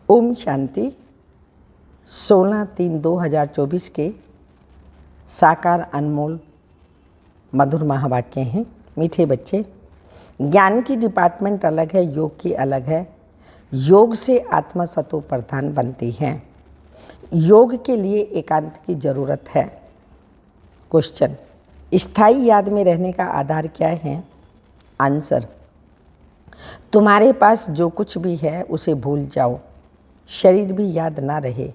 ओम शांति। 16/3/2024 के साकार अनमोल मधुर महावाक्य हैं। मीठे बच्चे, ज्ञान की डिपार्टमेंट अलग है, योग की अलग है। योग से आत्मा सतो प्रधान बनती है। योग के लिए एकांत की जरूरत है। क्वेश्चन, स्थायी याद में रहने का आधार क्या है? आंसर, तुम्हारे पास जो कुछ भी है उसे भूल जाओ, शरीर भी याद ना रहे,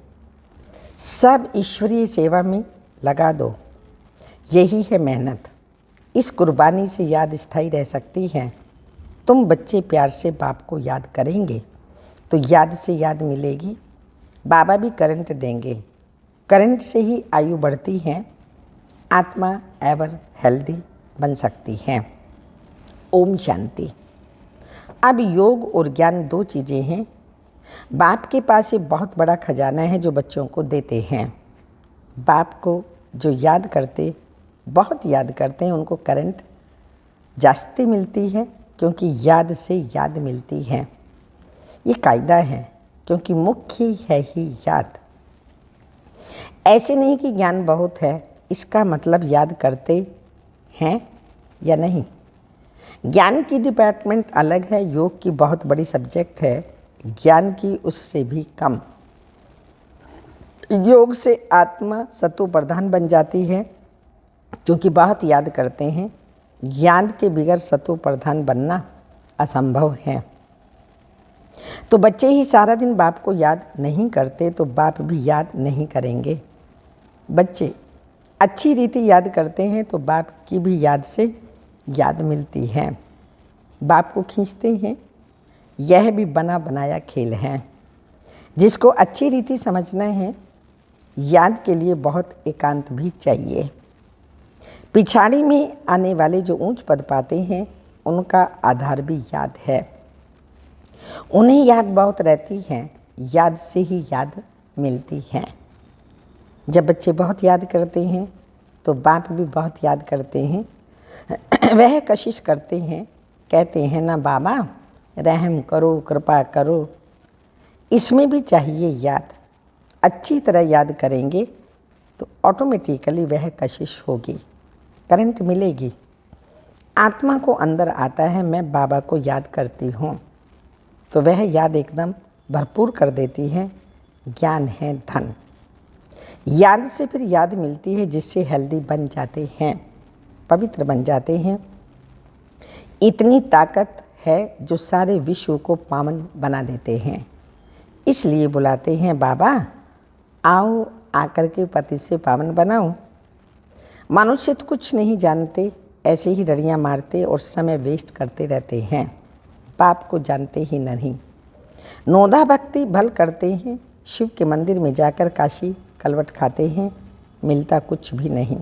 सब ईश्वरीय सेवा में लगा दो। यही है मेहनत। इस कुर्बानी से याद स्थायी रह सकती है। तुम बच्चे प्यार से बाप को याद करेंगे तो याद से याद मिलेगी। बाबा भी करंट देंगे। करंट से ही आयु बढ़ती है, आत्मा एवर हेल्दी बन सकती है। ओम शांति। अब योग और ज्ञान दो चीज़ें हैं। बाप के पास ये बहुत बड़ा खजाना है जो बच्चों को देते हैं। बाप को जो याद करते, बहुत याद करते हैं, उनको करंट जास्ती मिलती है, क्योंकि याद से याद मिलती है। ये कायदा है, क्योंकि मुख्य है ही याद। ऐसे नहीं कि ज्ञान बहुत है, इसका मतलब याद करते हैं या नहीं। ज्ञान की डिपार्टमेंट अलग है, योग की बहुत बड़ी सब्जेक्ट है, ज्ञान की उससे भी कम। योग से आत्मा सतो प्रधान बन जाती है, क्योंकि बहुत याद करते हैं। याद के बिगैर सतो प्रधान बनना असंभव है। तो बच्चे ही सारा दिन बाप को याद नहीं करते तो बाप भी याद नहीं करेंगे। बच्चे अच्छी रीति याद करते हैं तो बाप की भी याद से याद मिलती है। बाप को खींचते हैं। यह भी बना बनाया खेल है। जिसको अच्छी रीति समझना है, याद के लिए बहुत एकांत भी चाहिए। पिछाड़ी में आने वाले जो ऊंच पद पाते हैं, उनका आधार भी याद है। उन्हें याद बहुत रहती है, याद से ही याद मिलती है। जब बच्चे बहुत याद करते हैं तो बाप भी बहुत याद करते हैं। वह कशिश करते हैं, कहते हैं ना बाबा रहम करो, कृपा करो। इसमें भी चाहिए याद। अच्छी तरह याद करेंगे तो ऑटोमेटिकली वह कशिश होगी, करंट मिलेगी। आत्मा को अंदर आता है, मैं बाबा को याद करती हूँ, तो वह याद एकदम भरपूर कर देती है। ज्ञान है धन। याद से फिर याद मिलती है, जिससे हेल्दी बन जाते हैं, पवित्र बन जाते हैं। इतनी ताकत है जो सारे विश्व को पावन बना देते हैं। इसलिए बुलाते हैं बाबा आओ, आकर के पति से पावन बनाओ। मनुष्य तो कुछ नहीं जानते, ऐसे ही रड़ियाँ मारते और समय वेस्ट करते रहते हैं। बाप को जानते ही नहीं। नोदा भक्ति भल करते हैं, शिव के मंदिर में जाकर काशी कलवट खाते हैं, मिलता कुछ भी नहीं।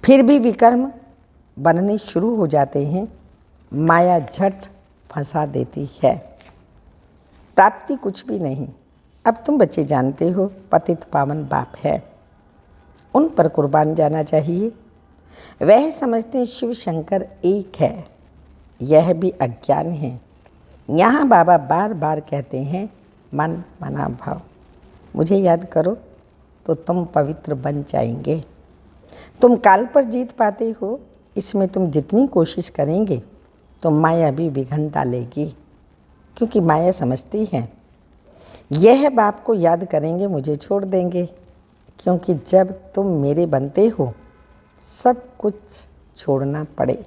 फिर भी विकर्म बनने शुरू हो जाते हैं, माया झट फंसा देती है। प्राप्ति कुछ भी नहीं। अब तुम बच्चे जानते हो पतित पावन बाप है, उन पर कुर्बान जाना चाहिए। वह समझते हैं शिव शंकर एक है, यह भी अज्ञान है। यहाँ बाबा बार बार कहते हैं मन मना भाव, मुझे याद करो तो तुम पवित्र बन जाएंगे। तुम काल पर जीत पाते हो, इसमें तुम जितनी कोशिश करेंगे तो माया भी विघन डालेगी, क्योंकि माया समझती है यह बाप को याद करेंगे मुझे छोड़ देंगे। क्योंकि जब तुम मेरे बनते हो सब कुछ छोड़ना पड़े।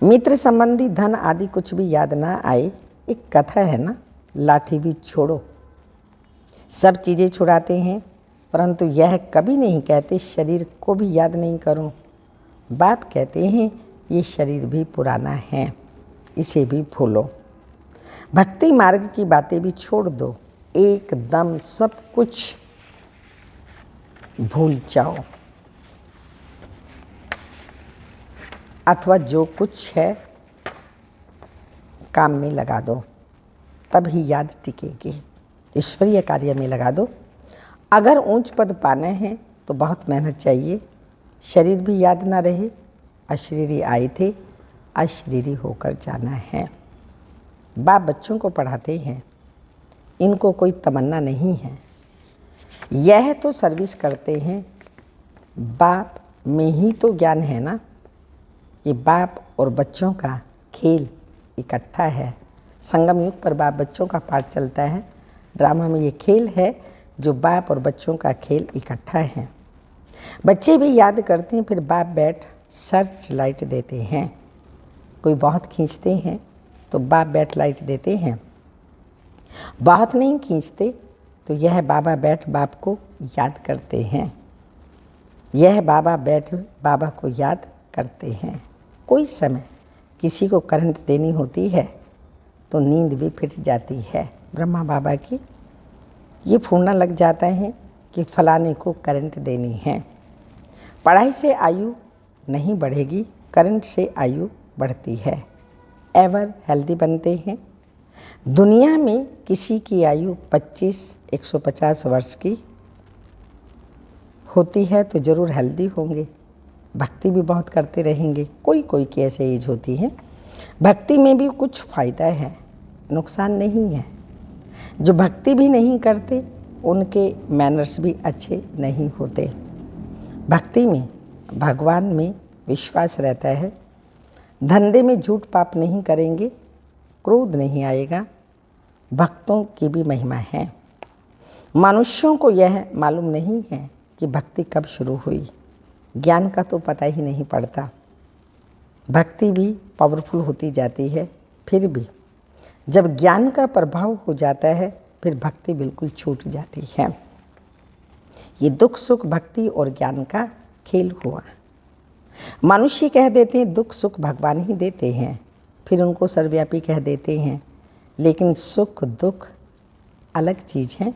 मित्र संबंधी धन आदि कुछ भी याद ना आए। एक कथा है ना, लाठी भी छोड़ो। सब चीज़ें छुड़ाते हैं, परंतु यह कभी नहीं कहते शरीर को भी याद नहीं करो। बाप कहते हैं ये शरीर भी पुराना है, इसे भी भूलो। भक्ति मार्ग की बातें भी छोड़ दो, एकदम सब कुछ भूल जाओ। अथवा जो कुछ है काम में लगा दो, तभी याद टिकेगी। ईश्वरीय कार्य में लगा दो। अगर ऊंच पद पाना है तो बहुत मेहनत चाहिए। शरीर भी याद ना रहे, अशरीरी आए थे, अशरीरी होकर जाना है। बाप बच्चों को पढ़ाते हैं, इनको कोई तमन्ना नहीं है। यह तो सर्विस करते हैं, बाप में ही तो ज्ञान है ना। ये बाप और बच्चों का खेल इकट्ठा है। संगम युग पर बाप बच्चों का पाठ चलता है। ड्रामा में ये खेल है जो बाप और बच्चों का खेल इकट्ठा है। बच्चे भी याद करते हैं, फिर बाप बैठ सर्च लाइट देते हैं। कोई बहुत खींचते हैं तो बाप बैठ लाइट देते हैं, बहुत नहीं खींचते तो यह बाबा बैठ बाप को याद करते हैं। यह बाबा बैठ बाबा को याद करते हैं। कोई समय किसी को करंट देनी होती है तो नींद भी फिट जाती है। ब्रह्मा बाबा की ये फूलना लग जाता है कि फलाने को करंट देनी है। पढ़ाई से आयु नहीं बढ़ेगी, करंट से आयु बढ़ती है। एवर हेल्दी बनते हैं। दुनिया में किसी की आयु 25-150 वर्ष की होती है तो ज़रूर हेल्दी होंगे, भक्ति भी बहुत करते रहेंगे। कोई कोई की ऐसे एज होती है। भक्ति में भी कुछ फ़ायदा है, नुकसान नहीं है। जो भक्ति भी नहीं करते उनके मैनर्स भी अच्छे नहीं होते। भक्ति में भगवान में विश्वास रहता है। धंधे में झूठ पाप नहीं करेंगे, क्रोध नहीं आएगा। भक्तों की भी महिमा है। मनुष्यों को यह मालूम नहीं है कि भक्ति कब शुरू हुई। ज्ञान का तो पता ही नहीं पड़ता। भक्ति भी पावरफुल होती जाती है, फिर भी जब ज्ञान का प्रभाव हो जाता है फिर भक्ति बिल्कुल छूट जाती है। ये दुख सुख भक्ति और ज्ञान का खेल हुआ। मनुष्य कह देते हैं दुख सुख भगवान ही देते हैं, फिर उनको सर्वव्यापी कह देते हैं, लेकिन सुख दुख अलग चीज़ है।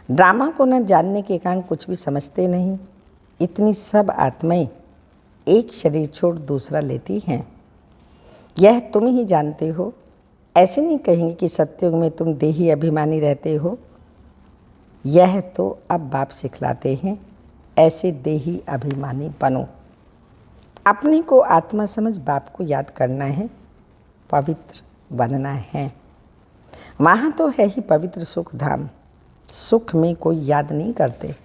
ड्रामा को न जानने के कारण कुछ भी समझते नहीं। इतनी सब आत्माएं एक शरीर छोड़ दूसरा लेती हैं, यह तुम ही जानते हो। ऐसे नहीं कहेंगे कि सत्युग में तुम देही अभिमानी रहते हो। यह तो अब बाप सिखलाते हैं, ऐसे देही अभिमानी बनो। अपने को आत्मा समझ बाप को याद करना है, पवित्र बनना है। वहाँ तो है ही पवित्र सुख धाम। सुख में कोई याद नहीं करते,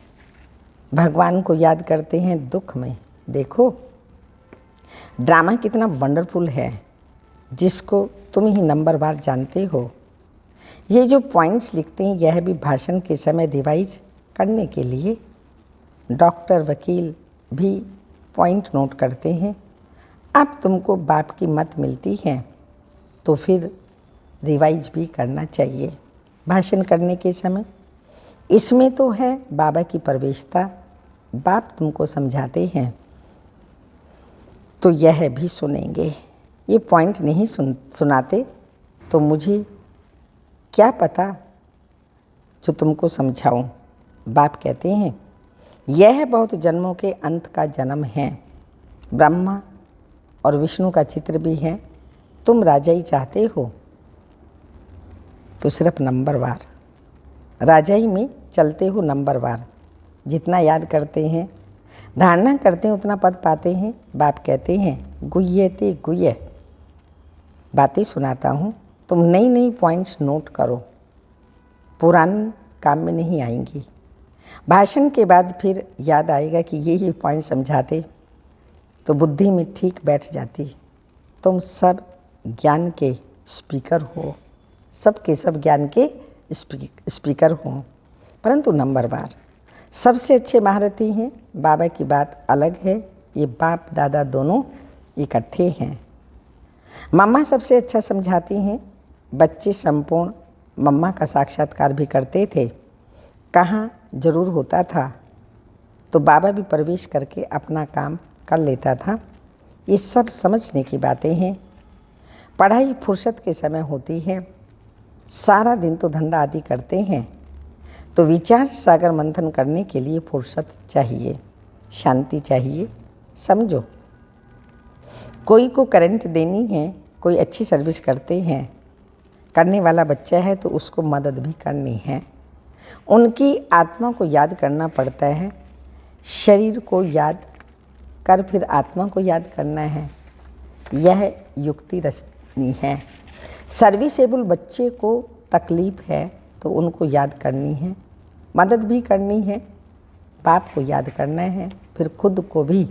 भगवान को याद करते हैं दुख में। देखो ड्रामा कितना वंडरफुल है, जिसको तुम ही नंबरवार जानते हो। ये जो पॉइंट्स लिखते हैं यह भी भाषण के समय रिवाइज करने के लिए। डॉक्टर वकील भी पॉइंट नोट करते हैं। अब तुमको बाप की मत मिलती है तो फिर रिवाइज भी करना चाहिए भाषण करने के समय। इसमें तो है बाबा की प्रवेशता। बाप तुमको समझाते हैं तो यह भी सुनेंगे। ये पॉइंट नहीं सुनाते तो मुझे क्या पता जो तुमको समझाऊं। बाप कहते हैं यह बहुत जन्मों के अंत का जन्म है। ब्रह्मा और विष्णु का चित्र भी है। तुम राजाई चाहते हो तो सिर्फ नंबरवार राजाई में चलते हो, नंबरवार। जितना याद करते हैं धारणा करते हैं उतना पद पाते हैं। बाप कहते हैं गुह्यते गुह्य बातें सुनाता हूँ, तुम नई नई पॉइंट्स नोट करो, पुरानी काम में नहीं आएंगी। भाषण के बाद फिर याद आएगा कि यही पॉइंट समझाते तो बुद्धि में ठीक बैठ जाती। तुम सब ज्ञान के स्पीकर हो, सब के सब ज्ञान के स्पीकर हो, परंतु नंबरवार। सबसे अच्छे महारथी हैं। बाबा की बात अलग है, ये बाप दादा दोनों इकट्ठे हैं। मम्मा सबसे अच्छा समझाती हैं। बच्चे संपूर्ण मम्मा का साक्षात्कार भी करते थे। कहाँ जरूर होता था तो बाबा भी प्रवेश करके अपना काम कर लेता था। ये सब समझने की बातें हैं। पढ़ाई फुर्सत के समय होती है, सारा दिन तो धंधा आदि करते हैं, तो विचार सागर मंथन करने के लिए फुर्सत चाहिए, शांति चाहिए। समझो कोई को करंट देनी है, कोई अच्छी सर्विस करते हैं, करने वाला बच्चा है तो उसको मदद भी करनी है। उनकी आत्मा को याद करना पड़ता है। शरीर को याद कर फिर आत्मा को याद करना है, यह युक्ति रचनी है। सर्विसेबल बच्चे को तकलीफ है तो उनको याद करनी है, मदद भी करनी है, बाप को याद करना है, फिर खुद को भी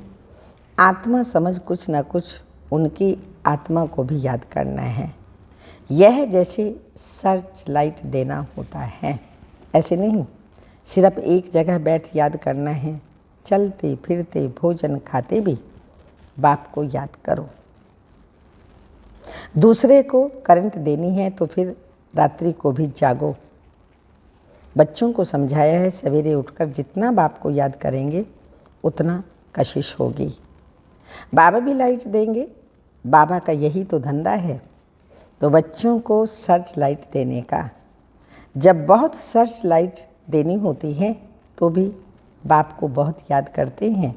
आत्मा समझ कुछ ना कुछ उनकी आत्मा को भी याद करना है। यह जैसे सर्च लाइट देना होता है, ऐसे नहीं सिर्फ एक जगह बैठ याद करना है। चलते फिरते भोजन खाते भी बाप को याद करो। दूसरे को करंट देनी है तो फिर रात्रि को भी जागो। बच्चों को समझाया है सवेरे उठकर जितना बाप को याद करेंगे उतना कशिश होगी। बाबा भी लाइट देंगे, बाबा का यही तो धंधा है। तो बच्चों को सर्च लाइट देने का, जब बहुत सर्च लाइट देनी होती है तो भी बाप को बहुत याद करते हैं,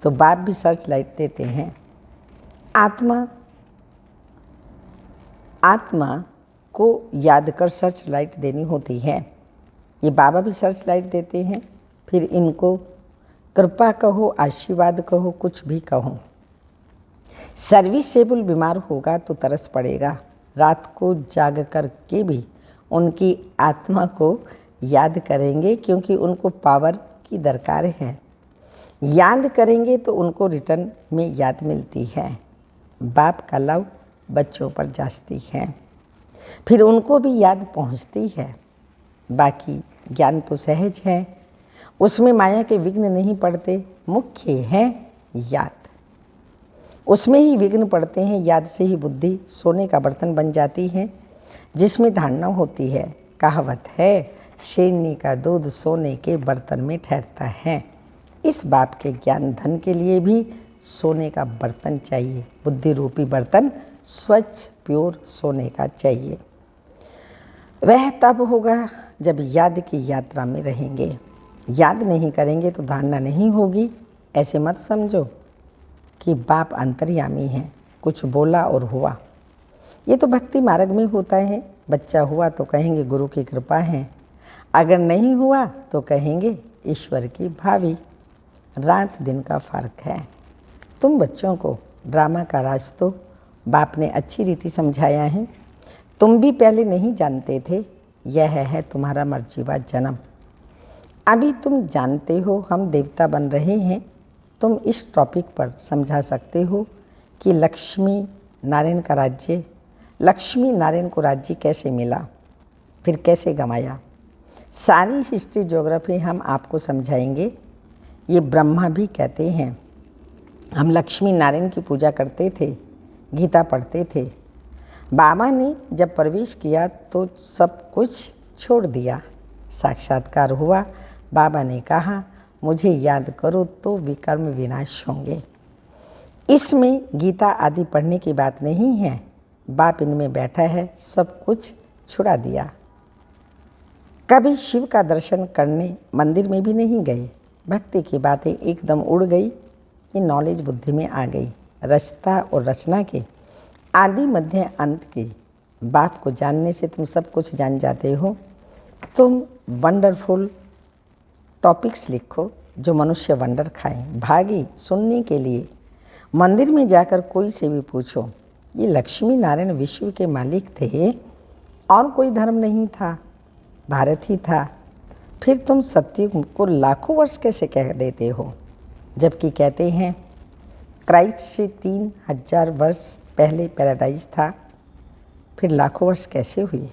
तो बाप भी सर्च लाइट देते हैं। आत्मा को याद कर सर्च लाइट देनी होती है। ये बाबा भी सर्च लाइट देते हैं। फिर इनको कृपा कहो, आशीर्वाद कहो, कुछ भी कहो। सर्विसेबल बीमार होगा तो तरस पड़ेगा। रात को जाग कर के भी उनकी आत्मा को याद करेंगे, क्योंकि उनको पावर की दरकार है। याद करेंगे तो उनको रिटर्न में याद मिलती है। बाप का लव बच्चों पर जाती है, फिर उनको भी याद पहुंचती है। बाकी ज्ञान तो सहज है, उसमें माया के विघ्न नहीं पड़ते। मुख्य है याद, उसमें ही विघ्न पड़ते हैं। याद से ही बुद्धि सोने का बर्तन बन जाती है, जिसमें धारणा होती है। कहावत है, शेरनी का दूध सोने के बर्तन में ठहरता है। इस बाप के ज्ञान धन के लिए भी सोने का बर्तन चाहिए। बुद्धि रूपी बर्तन स्वच्छ प्योर सोने का चाहिए। वह तब होगा जब याद की यात्रा में रहेंगे। याद नहीं करेंगे तो धारणा नहीं होगी। ऐसे मत समझो कि बाप अंतर्यामी हैं, कुछ बोला और हुआ। ये तो भक्ति मार्ग में होता है। बच्चा हुआ तो कहेंगे गुरु की कृपा है, अगर नहीं हुआ तो कहेंगे ईश्वर की भावी। रात दिन का फ़र्क है। तुम बच्चों को ड्रामा का राज तो बाप ने अच्छी रीति समझाया है। तुम भी पहले नहीं जानते थे। यह है तुम्हारा मर्जीवा जन्म। अभी तुम जानते हो हम देवता बन रहे हैं। तुम इस टॉपिक पर समझा सकते हो कि लक्ष्मी नारायण का राज्य, लक्ष्मी नारायण को राज्य कैसे मिला, फिर कैसे गंवाया। सारी हिस्ट्री ज्योग्राफी हम आपको समझाएंगे। ये ब्रह्मा भी कहते हैं हम लक्ष्मी नारायण की पूजा करते थे, गीता पढ़ते थे। बाबा ने जब प्रवेश किया तो सब कुछ छोड़ दिया। साक्षात्कार हुआ। बाबा ने कहा मुझे याद करो तो विकर्म विनाश होंगे। इसमें गीता आदि पढ़ने की बात नहीं है। बाप इनमें बैठा है, सब कुछ छुड़ा दिया। कभी शिव का दर्शन करने मंदिर में भी नहीं गए। भक्ति की बातें एकदम उड़ गई। ये नॉलेज बुद्धि में आ गई। रचता और रचना के आदि मध्य अंत की बाप को जानने से तुम सब कुछ जान जाते हो। तुम वंडरफुल टॉपिक्स लिखो जो मनुष्य वंडर खाए। भागी सुनने के लिए मंदिर में जाकर कोई से भी पूछो। ये लक्ष्मी नारायण विश्व के मालिक थे और कोई धर्म नहीं था, भारत ही था। फिर तुम सत्युग को लाखों वर्ष कैसे कह देते हो, जबकि कहते हैं क्राइस्ट से 3000 वर्ष पहले पैराडाइज था। फिर लाखों वर्ष कैसे हुए?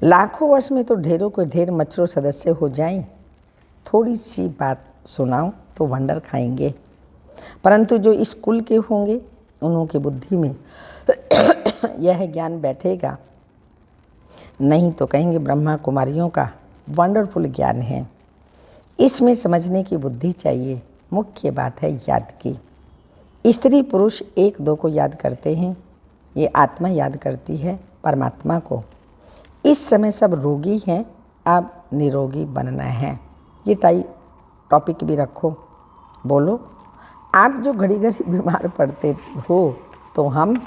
लाखों वर्ष में तो ढेरों के ढेर मच्छरों सदस्य हो जाएं। थोड़ी सी बात सुनाओ तो वंडर खाएंगे। परंतु जो इस कुल के होंगे उन्हों की बुद्धि में यह ज्ञान बैठेगा नहीं तो कहेंगे ब्रह्मा कुमारियों का वंडरफुल ज्ञान है। इसमें समझने की बुद्धि चाहिए। मुख्य बात है याद की। स्त्री पुरुष एक दो को याद करते हैं, ये आत्मा याद करती है परमात्मा को। इस समय सब रोगी हैं, अब निरोगी बनना है। ये टॉपिक भी रखो। बोलो आप जो घड़ी घड़ी बीमार पड़ते हो तो हम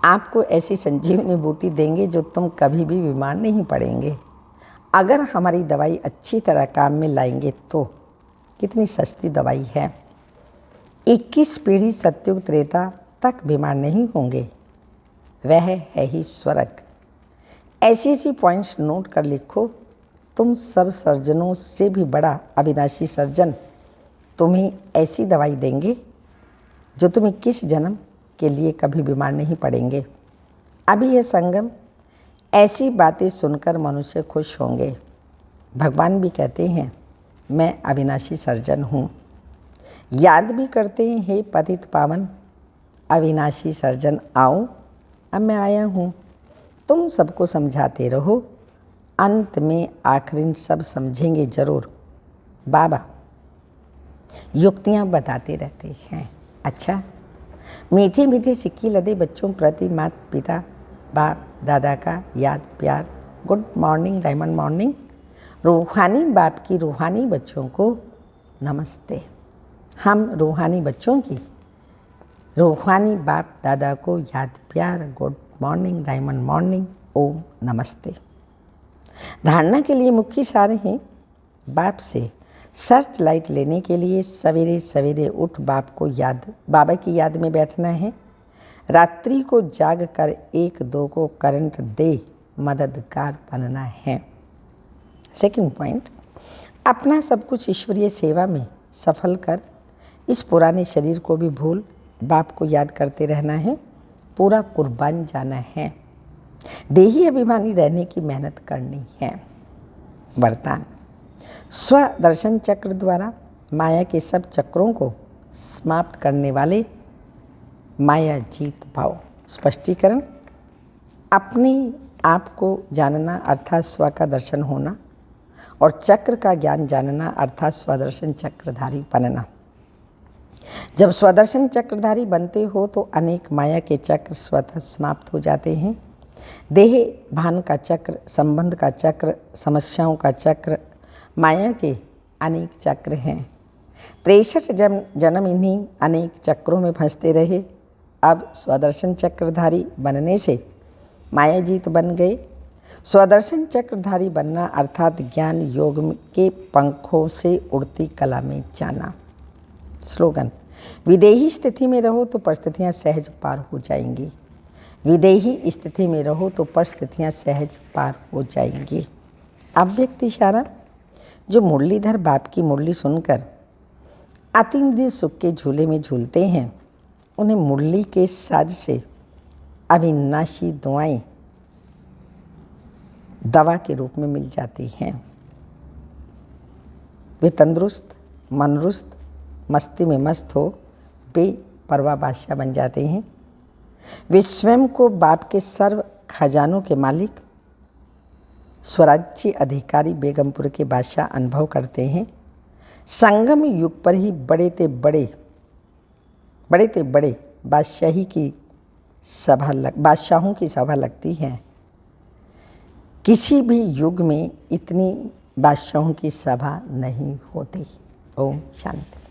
आपको ऐसी संजीवनी बूटी देंगे जो तुम कभी भी बीमार नहीं पड़ेंगे। अगर हमारी दवाई अच्छी तरह काम में लाएंगे तो कितनी सस्ती दवाई है। 21 पीढ़ी सतयुग त्रेता तक बीमार नहीं होंगे। वह है ही स्वर्ग। ऐसी ऐसी पॉइंट्स नोट कर लिखो। तुम सब सर्जनों से भी बड़ा अविनाशी सर्जन तुम्हें ऐसी दवाई देंगे जो तुम 21 जन्म के लिए कभी बीमार नहीं पड़ेंगे। अभी यह संगम, ऐसी बातें सुनकर मनुष्य खुश होंगे। भगवान भी कहते हैं मैं अविनाशी सर्जन हूँ। याद भी करते हैं, हे पतित पावन अविनाशी सर्जन आओ, अब मैं आया हूँ। तुम सबको समझाते रहो, अंत में आखिर सब समझेंगे जरूर। बाबा युक्तियाँ बताते रहते हैं। अच्छा, मीठे मीठे सिक्की लदे बच्चों प्रति माता पिता बाप दादा का याद प्यार। Good morning diamond morning. रूहानी बाप की रूहानी बच्चों को नमस्ते। हम रूहानी बच्चों की रूहानी बाप दादा को याद प्यार। Good morning diamond morning. ओम नमस्ते। धारणा के लिए मुख्य सार हैं। बाप से सर्च लाइट लेने के लिए सवेरे सवेरे उठ बाबा की याद में बैठना है। रात्रि को जाग कर 1-2 को करंट दे मददगार बनना है। सेकंड पॉइंट, अपना सब कुछ ईश्वरीय सेवा में सफल कर इस पुराने शरीर को भी भूल बाप को याद करते रहना है। पूरा कुर्बान जाना है। देही अभिमानी रहने की मेहनत करनी है। वरदान, स्वदर्शन चक्र द्वारा माया के सब चक्रों को समाप्त करने वाले माया जीत भाव। स्पष्टीकरण, अपने आप को जानना अर्थात स्व का दर्शन होना और चक्र का ज्ञान जानना अर्थात स्वदर्शन चक्रधारी बनना। जब स्वदर्शन चक्रधारी बनते हो तो अनेक माया के चक्र स्वतः समाप्त हो जाते हैं। देह भान का चक्र, संबंध का चक्र, समस्याओं का चक्र, माया के अनेक चक्र हैं। 63 जन्म इन्हीं अनेक चक्रों में फंसते रहे। अब स्वदर्शन चक्रधारी बनने से माया जीत बन गए। स्वदर्शन चक्रधारी बनना अर्थात ज्ञान योग के पंखों से उड़ती कला में जाना। स्लोगन, विदेही स्थिति में रहो तो परिस्थितियाँ सहज पार हो जाएंगी। विदेही स्थिति में रहो तो परिस्थितियाँ सहज पार हो जाएंगी। अव्यक्त इशारा, जो मुरलीधर बाप की मुरली सुनकर अतीन्द्रिय सुख के झूले में झूलते हैं, उन्हें मुरली के साज से अविनाशी दुआएं दवा के रूप में मिल जाती हैं। वे तंदुरुस्त, मनरुस्त, मस्ती में मस्त हो बेपरवाह बादशाह बन जाते हैं। वे स्वयं को बाप के सर्व खजानों के मालिक, स्वराज्य अधिकारी बेगमपुर के बादशाह अनुभव करते हैं। संगम युग पर ही बड़े ते बड़े बादशाहों की सभा लगती है। किसी भी युग में इतनी बादशाहों की सभा नहीं होती। ओम शांति।